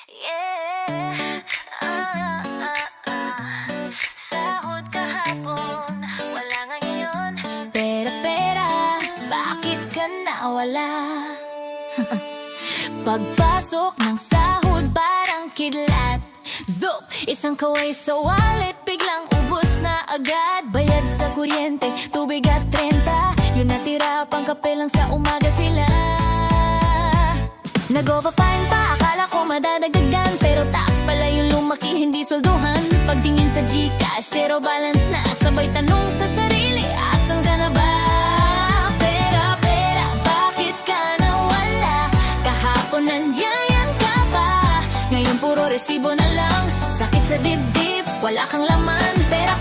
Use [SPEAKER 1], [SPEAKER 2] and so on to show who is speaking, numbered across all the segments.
[SPEAKER 1] Yeah. Sahod kahapon, wala nga ngayon.
[SPEAKER 2] Pera, bakit ka nawala? Pagpasok ng sahod parang kidlat. Zup! Isang kaway sa wallet, biglang ubos na agad. Bayad sa kuryente, tubig at 30. Yun natira, pang kape lang sa umaga sila. Nag-overtime pa, akala ko madadagdagan, pero tax pala yung lumaki, hindi swelduhan. Pagtingin sa GCash, zero balance na. Sabay tanong sa sarili, asan ka na ba? Pera, bakit ka nawala? Kahapon nandiyan ka pa, ngayon puro resibo na lang. Sakit sa dibdib, wala kang laman. Pera,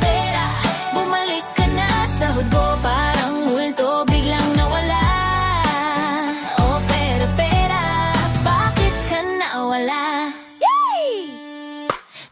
[SPEAKER 2] bumalik ka na. Sahod ko parang multo, biglang nawala. Oh, pera, bakit ka nawala? Yay!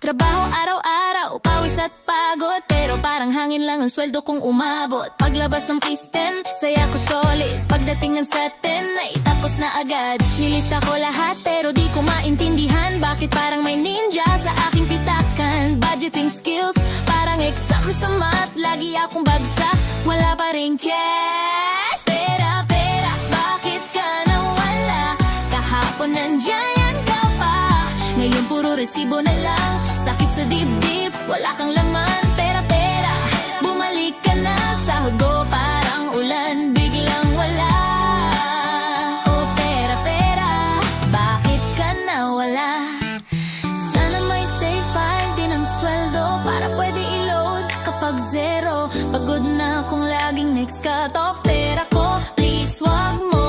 [SPEAKER 2] Trabaho araw-araw, pawis at pagod, pero parang hangin lang ang sweldo kong umabot. Paglabas ng pisten, saya ko solid. Pagdating ng setting, naitapos na agad. Nilista ko lahat pero di ko maintindihan bakit parang may ninja sa aking pitakan. Budgeting skills, parang exam sa math. Lagi akong bagsak, wala pa ring cash. Pera, bakit ka nawala? Kahapon nandiyan ka pa, ngayon puro resibo na lang. Sakit sa dibdib, wala kang laman. Pera, bumalik ka na. Sahod ko parang ulan, biglang wala. Oh, pera, bakit ka nawala? Sana may safe file din ang sweldo para pwede i-load kapag zero. Pagod na akong laging next cut off. Pera ko, please wag mo